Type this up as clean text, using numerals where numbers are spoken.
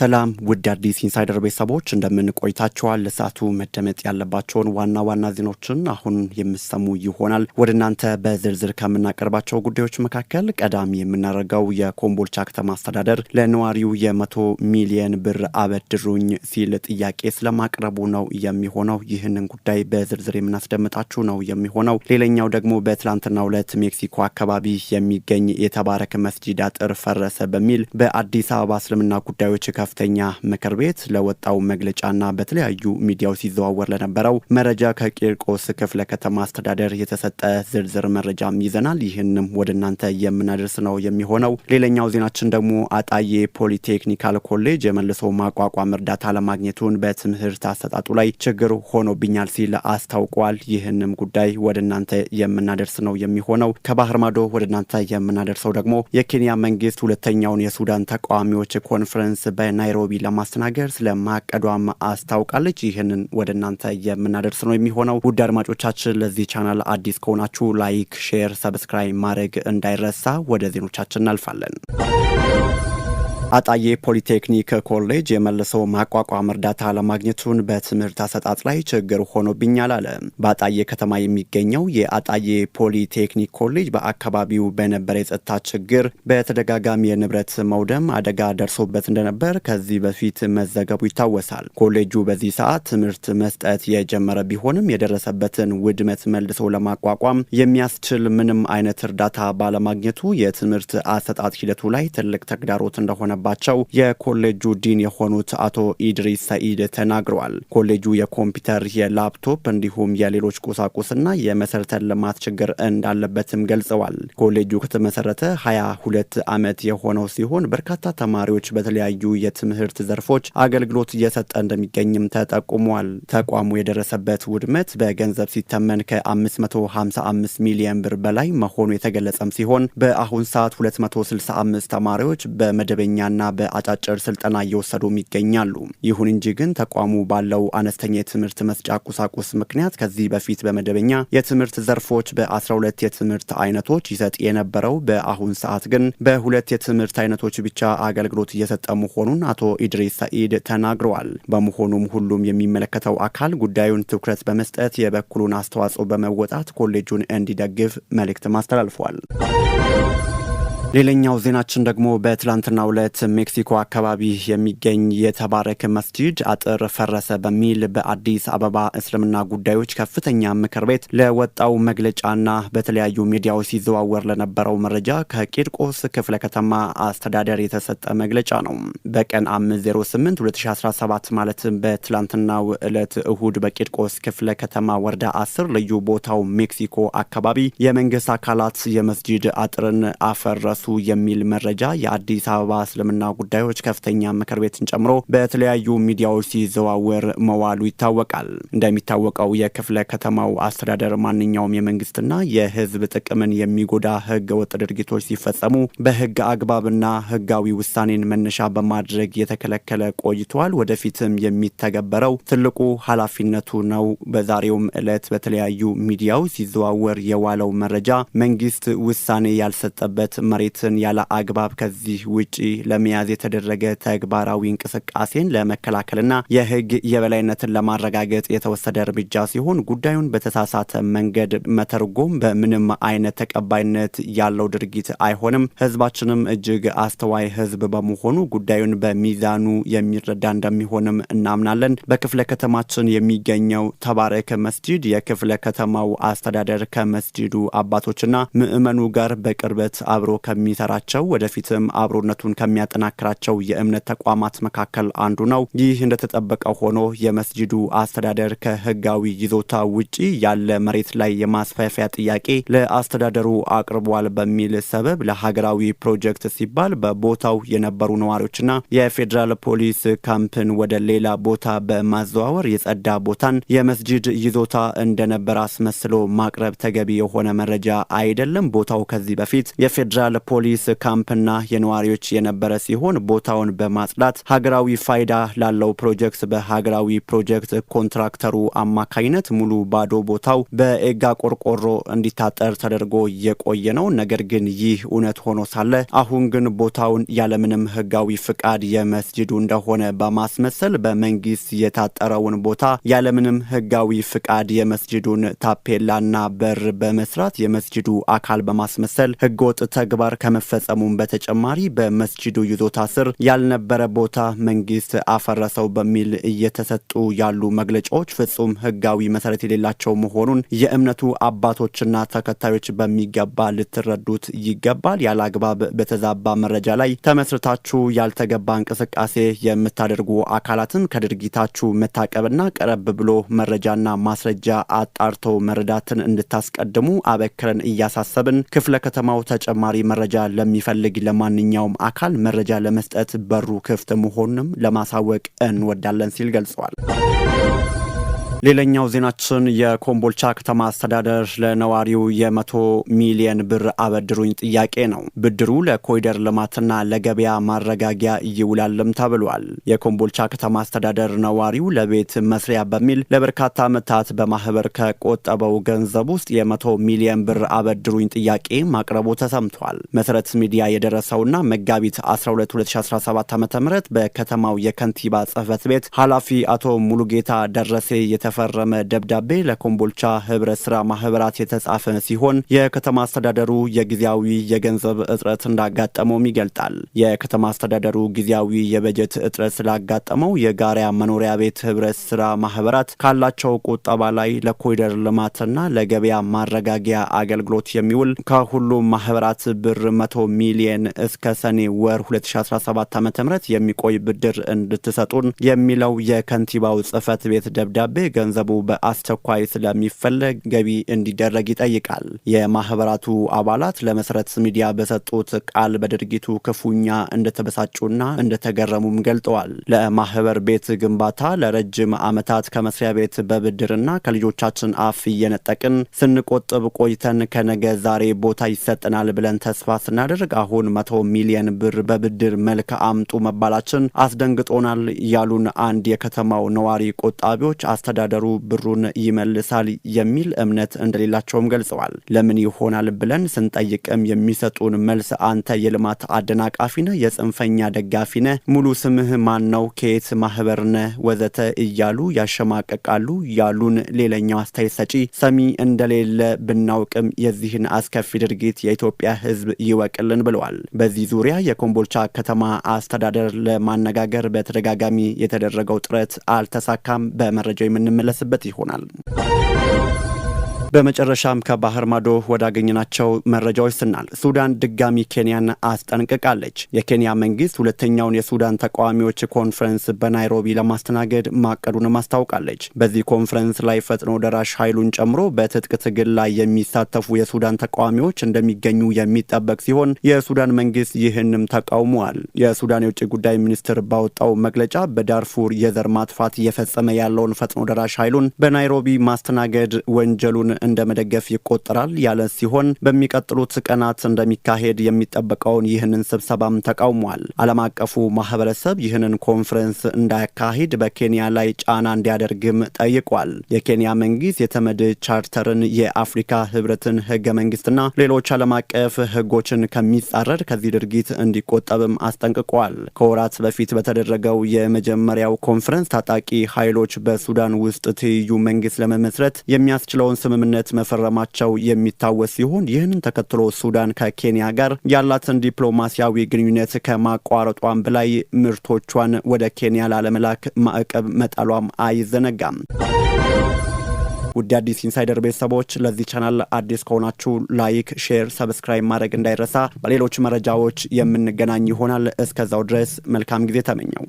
ሰላም ውድ አዲስ ኢንሳይደር ቤተሰቦች እንደምን ቆይታችኋል? ለሰዓቱ መደመጥ ያለባቸውን ዋና ዋና ዜናዎችን አሁን የምሰሙ ይሆናል። ወደ እናንተ በዝርዝር ከምናቀርባቸው ጉዳዮች መካከል ቀዳሚ የምናደርገው የኮምቦልቻ ከተማ አስተዳደር ለነዋሪው የ100 ሚሊዮን ብር አበድሩኝ ሲል ጥያቄ ስለማቅረቡ ነው የሚሆነው። ይህንን ጉዳይ በዝርዝር የምናስደምጣችሁ ነው የሚሆነው። ሌላኛው ደግሞ በትላንትናው ዕለት ሜክሲኮ አካባቢ የሚገኝ የተባረከ መስጂድ አጥር ፈረሰ በሚል በአዲስ አበባ እስልምና ጉዳዮች ከፍተኛ ምክር ቤት ለወጣው መግለጫና በተለያዩ ሚዲያው ሲዘዋወር ለነበረው መረጃ ከቂርቆስ ክፍለ ከተማ አስተዳደር የተሰጠ ዝርዝር መረጃም ይዘናል። ይህንም ወደ እናንተ የምናደርስ ነው የሚሆነው። ሌላኛው ዜናችን ደግሞ አጣዬ ፖሊቴክኒካል ኮሌጅ የመልሶ ማቋቋም እርዳታ ለማግኘቱን በትምህርት አሰጣጡ ላይ ችግር ሆኖብኛል ሲል አስታውቋል። ይህንም ጉዳይ ወደ እናንተ የምናደርስ ነው የሚሆነው። ከባህር ማዶ ወደ እናንተ የምናደርሰው ደግሞ የኬንያ መንግስት ሁለተኛውን የሱዳን ተቃዋሚዎች ኮንፈረንስ በናይሮቢ ለማስተናገድ ስለማቀዷም አስታውቃለች። ይህንን ወደ እናንተ የምናደርስ ነው የሚሆነው። ውድ አድማጮቻችን ለዚህ ቻናል አዲስ ከሆናችሁ ላይክ፣ ሼር፣ ሰብስክራይብ ማድረግ እንዳይረሳ። ወደ ዜናዎቻችን እናልፋለን። አጣዬ ፖሊቴክኒክ ኮሌጅ የመልሶ ማቋቋም እርዳታ ለማግኘቱን በትምህርት አሰጣጥ ላይ ችግር ሆኖብኛል አለ። በአጣዬ ከተማ የሚገኘው የአጣዬ ፖሊቴክኒክ ኮሌጅ በአካባቢው በነበረ የጸጥታ ችግር በተደጋጋሚ የንብረት መውደም አደጋ ደርሶበት እንደነበር ከዚህ በፊት መዘገቡ ይታወሳል። ኮሌጁ በዚህ ሰዓት ትምህርት መስጠት የጀመረ ቢሆንም የደረሰበትን ውድመት መልሶ ለማቋቋም የሚያስችል ምንም አይነት እርዳታ ባለማግኘቱ የትምህርት አሰጣጥ ሂደቱ ላይ ትልቅ ተግዳሮት እንደሆነ ባቸው የኮሌጁ ዲን የሆኑት አቶ ኢድሪስ ሰኢድ ተናግረዋል። ኮሌጁ የኮምፒውተር፣ የላፕቶፕ እንዲሁም የሌሎች ቁሳቁስና የመሰረተ ልማት ችግር እንዳለበትም ገልጸዋል። ኮሌጁ ከተመሰረተ 22 ዓመት የሆነው ሲሆን በርካታ ተማሪዎች በተለያዩ የትምህርት ዘርፎች አገልግሎት እየሰጠ እንደሚገኝም ተጠቁሟል። ተቋሙ የደረሰበት ውድመት በገንዘብ ሲተመን ከ555 ሚሊዮን ብር በላይ መሆኑ የተገለጸም ሲሆን በአሁን ሰዓት 265 ተማሪዎች በመደበኛ ና በአጫጭር ስልጠና እየወሰዱም ይገኛሉ። ይሁን እንጂ ግን ተቋሙ ባለው አነስተኛ የትምህርት መስጫ ቁሳቁስ ምክንያት ከዚህ በፊት በመደበኛ የትምህርት ዘርፎች በ12 የትምህርት አይነቶች ይሰጥ የነበረው በአሁን ሰዓት ግን በ2 የትምህርት አይነቶች ብቻ አገልግሎት እየሰጠ መሆኑን አቶ ኢድሪስ ሰኢድ ተናግረዋል። በመሆኑም ሁሉም የሚመለከተው አካል ጉዳዩን ትኩረት በመስጠት የበኩሉን አስተዋጽኦ በመወጣት ኮሌጁን እንዲደግፍ መልእክት አስተላልፏል። ሌላኛው ዜናችን ደግሞ በትላንትናው ዕለት ሜክሲኮ አካባቢ የሚገኝ የተባረከ መስጂድ አጥር ፈረሰ በሚል በአዲስ አበባ እስልምና ጉዳዮች ከፍተኛ ምክር ቤት ለወጣው መግለጫና በተለያዩ ሚዲያዎች ሲዘዋወር ለነበረው መረጃ ከቂርቆስ ክፍለ ከተማ አስተዳደር የተሰጠ መግለጫ ነው። በቀን 5/08/2017 ማለትም በትላንትናው ዕለት እሁድ በቂርቆስ ክፍለ ከተማ ወረዳ 10 ልዩ ቦታው ሜክሲኮ አካባቢ የመንግስት አካላት የመስጂድ አጥርን አፈረሱ የሚል መረጃ የአዲስ አበባ እስልምና ጉዳዮች ከፍተኛ ምክር ቤትን ጨምሮ በተለያዩ ሚዲያዎች ሲዘዋወር መዋሉ ይታወቃል። እንደሚታወቀው የክፍለ ከተማው አስተዳደር ማንኛውም የመንግስትና የህዝብ ጥቅምን የሚጎዳ ህገ ወጥ ድርጊቶች ሲፈጸሙ በህግ አግባብና ህጋዊ ውሳኔን መነሻ በማድረግ የተከለከለ ቆይቷል። ወደፊትም የሚተገበረው ትልቁ ኃላፊነቱ ነው። በዛሬውም ዕለት በተለያዩ ሚዲያዎች ሲዘዋወር የዋለው መረጃ መንግስት ውሳኔ ያልሰጠበት መሬትን ያለ አግባብ ከዚህ ውጪ ለመያዝ የተደረገ ተግባራዊ እንቅስቃሴን ለመከላከልና የህግ የበላይነትን ለማረጋገጥ የተወሰደ እርምጃ ሲሆን ጉዳዩን በተሳሳተ መንገድ መተርጎም በምንም አይነት ተቀባይነት ያለው ድርጊት አይሆንም። ህዝባችንም እጅግ አስተዋይ ህዝብ በመሆኑ ጉዳዩን በሚዛኑ የሚረዳ እንደሚሆንም እናምናለን። በክፍለ ከተማችን የሚገኘው ተባረከ መስጂድ የክፍለ ከተማው አስተዳደር ከመስጂዱ አባቶችና ምዕመኑ ጋር በቅርበት አብሮ ከሚሰራቸው ወደፊትም አብሮነቱን ከሚያጠናክራቸው የእምነት ተቋማት መካከል አንዱ ነው። ይህ እንደተጠበቀ ሆኖ የመስጂዱ አስተዳደር ከህጋዊ ይዞታ ውጪ ያለ መሬት ላይ የማስፋፊያ ጥያቄ ለአስተዳደሩ አቅርቧል በሚል ሰበብ ለሀገራዊ ፕሮጀክት ሲባል በቦታው የነበሩ ነዋሪዎችና የፌዴራል ፖሊስ ካምፕን ወደ ሌላ ቦታ በማዘዋወር የጸዳ ቦታን የመስጂድ ይዞታ እንደነበር አስመስሎ ማቅረብ ተገቢ የሆነ መረጃ አይደለም። ቦታው ከዚህ በፊት የፌዴራል የፖሊስ ካምፕና የነዋሪዎች የነበረ ሲሆን ቦታውን በማጽዳት ሀገራዊ ፋይዳ ላለው ፕሮጀክት በሀገራዊ ፕሮጀክት ኮንትራክተሩ አማካይነት ሙሉ ባዶ ቦታው በኤጋ ቆርቆሮ እንዲታጠር ተደርጎ የቆየ ነው። ነገር ግን ይህ እውነት ሆኖ ሳለ አሁን ግን ቦታውን ያለምንም ህጋዊ ፍቃድ የመስጂዱ እንደሆነ በማስመሰል በመንግስት የታጠረውን ቦታ ያለምንም ህጋዊ ፍቃድ የመስጂዱን ታፔላና በር በመስራት የመስጂዱ አካል በማስመሰል ህገወጥ ተግባር ከመፈጸሙም በተጨማሪ በመስጂዱ ይዞታ ስር ያልነበረ ቦታ መንግስት አፈረሰው በሚል እየተሰጡ ያሉ መግለጫዎች ፍጹም ህጋዊ መሰረት የሌላቸው መሆኑን የእምነቱ አባቶችና ተከታዮች በሚገባ ልትረዱት ይገባል። ያላግባብ በተዛባ መረጃ ላይ ተመስርታችሁ ያልተገባ እንቅስቃሴ የምታደርጉ አካላትን ከድርጊታችሁ መታቀብና ቀረብ ብሎ መረጃና ማስረጃ አጣርቶ መረዳትን እንድታስቀድሙ አበክረን እያሳሰብን ክፍለ ከተማው ተጨማሪ መረጃ ለሚፈልግ ለማንኛውም አካል መረጃ ለመስጠት በሩ ክፍት መሆኑንም ለማሳወቅ እንወዳለን ሲል ገልጸዋል። ሌላኛው ዜናችን የኮምቦልቻ ከተማ አስተዳደር ለነዋሪው የ100 ሚሊዮን ብር አበድሩኝ ጥያቄ ነው። ብድሩ ለኮሪደር ልማትና ለገበያ ማረጋጊያ ይውላልም ተብሏል። የኮምቦልቻ ከተማ አስተዳደር ነዋሪው ለቤት መስሪያ በሚል ለበርካታ ዓመታት በማህበር ከቆጠበው ገንዘብ ውስጥ የ100 ሚሊዮን ብር አበድሩኝ ጥያቄ ማቅረቡ ተሰምቷል። መሰረት ሚዲያ የደረሰውና መጋቢት 12 2017 ዓ.ም በከተማው የከንቲባ ጽሕፈት ቤት ኃላፊ አቶ ሙሉጌታ ደረሴ ፈረመ ደብዳቤ ለኮምቦልቻ ህብረት ስራ ማህበራት የተጻፈ ሲሆን የከተማ አስተዳደሩ የጊዜያዊ የገንዘብ እጥረት እንዳጋጠመውም ይገልጣል። የከተማ አስተዳደሩ ጊዜያዊ የበጀት እጥረት ስላጋጠመው የጋራ መኖሪያ ቤት ህብረት ስራ ማህበራት ካላቸው ቁጠባ ላይ ለኮሪደር ልማትና ለገበያ ማረጋጊያ አገልግሎት የሚውል ከሁሉም ማህበራት ብር 100 ሚሊዮን እስከ ሰኔ ወር 2017 ዓ.ም የሚቆይ ብድር እንድትሰጡን የሚለው የከንቲባው ጽሕፈት ቤት ደብዳቤ ገንዘቡ በአስቸኳይ ስለሚፈለግ ገቢ እንዲደረግ ይጠይቃል። የማህበራቱ አባላት ለመሰረት ሚዲያ በሰጡት ቃል በድርጊቱ ክፉኛ እንደተበሳጩና እንደተገረሙም ገልጠዋል። ለማህበር ቤት ግንባታ ለረጅም ዓመታት ከመስሪያ ቤት በብድርና ከልጆቻችን አፍ እየነጠቅን ስንቆጥብ ቆይተን ከነገ ዛሬ ቦታ ይሰጠናል ብለን ተስፋ ስናደርግ አሁን 100 ሚሊዮን ብር በብድር መልክ አምጡ መባላችን አስደንግጦናል ያሉን አንድ የከተማው ነዋሪ ቆጣቢዎች አስተዳደሩ ብሩን ይመልሳል የሚል እምነት እንደሌላቸውም ገልጸዋል። ለምን ይሆናል ብለን ስንጠይቅም የሚሰጡን መልስ አንተ የልማት አደናቃፊ ነህ፣ የጽንፈኛ ደጋፊ ነህ፣ ሙሉ ስምህ ማን ነው፣ ከየት ማህበር ነህ ወዘተ እያሉ ያሸማቀቃሉ ያሉን ሌላኛው አስተያየት ሰጪ ሰሚ እንደሌለ ብናውቅም የዚህን አስከፊ ድርጊት የኢትዮጵያ ሕዝብ ይወቅልን ብለዋል። በዚህ ዙሪያ የኮምቦልቻ ከተማ አስተዳደር ለማነጋገር በተደጋጋሚ የተደረገው ጥረት አልተሳካም። በመረጃው የምንመለስበት ይሆናል። በመጨረሻም ከባህር ማዶ ወዳገኘናቸው መረጃዎች ስናል ሱዳን ድጋሚ ኬንያን አስጠንቅቃለች። የኬንያ መንግስት ሁለተኛውን የሱዳን ተቃዋሚዎች ኮንፈረንስ በናይሮቢ ለማስተናገድ ማቀዱንም አስታውቃለች። በዚህ ኮንፈረንስ ላይ ፈጥኖ ደራሽ ኃይሉን ጨምሮ በትጥቅ ትግል ላይ የሚሳተፉ የሱዳን ተቃዋሚዎች እንደሚገኙ የሚጠበቅ ሲሆን የሱዳን መንግስት ይህንም ተቃውሟል። የሱዳን የውጭ ጉዳይ ሚኒስትር ባወጣው መግለጫ በዳርፉር የዘር ማጥፋት እየፈጸመ ያለውን ፈጥኖ ደራሽ ኃይሉን በናይሮቢ ማስተናገድ ወንጀሉን እንደመደገፍ ይቆጠራል ያለ ሲሆን በሚቀጥሉት ቀናት እንደሚካሄድ የሚጠበቀውን ይህንን ስብሰባም ተቃውሟል። ዓለም አቀፉ ማህበረሰብ ይህንን ኮንፈረንስ እንዳያካሂድ በኬንያ ላይ ጫና እንዲያደርግም ጠይቋል። የኬንያ መንግስት የተመድ ቻርተርን፣ የአፍሪካ ህብረትን ህገ መንግስትና ሌሎች ዓለም አቀፍ ህጎችን ከሚጻረር ከዚህ ድርጊት እንዲቆጠብም አስጠንቅቋል። ከወራት በፊት በተደረገው የመጀመሪያው ኮንፈረንስ ታጣቂ ኃይሎች በሱዳን ውስጥ ትይዩ መንግስት ለመመስረት የሚያስችለውን ስምምነት መፈረማቸው የሚታወስ ሲሆን ይህንን ተከትሎ ሱዳን ከኬንያ ጋር ያላትን ዲፕሎማሲያዊ ግንኙነት ከማቋረጧም በላይ ምርቶቿን ወደ ኬንያ ላለመላክ ማዕቀብ መጣሏም አይዘነጋም። ውድ አዲስ ኢንሳይደር ቤተሰቦች ለዚህ ቻናል አዲስ ከሆናችሁ ላይክ፣ ሼር፣ ሰብስክራይብ ማድረግ እንዳይረሳ። በሌሎች መረጃዎች የምንገናኝ ይሆናል። እስከዛው ድረስ መልካም ጊዜ ተመኘው።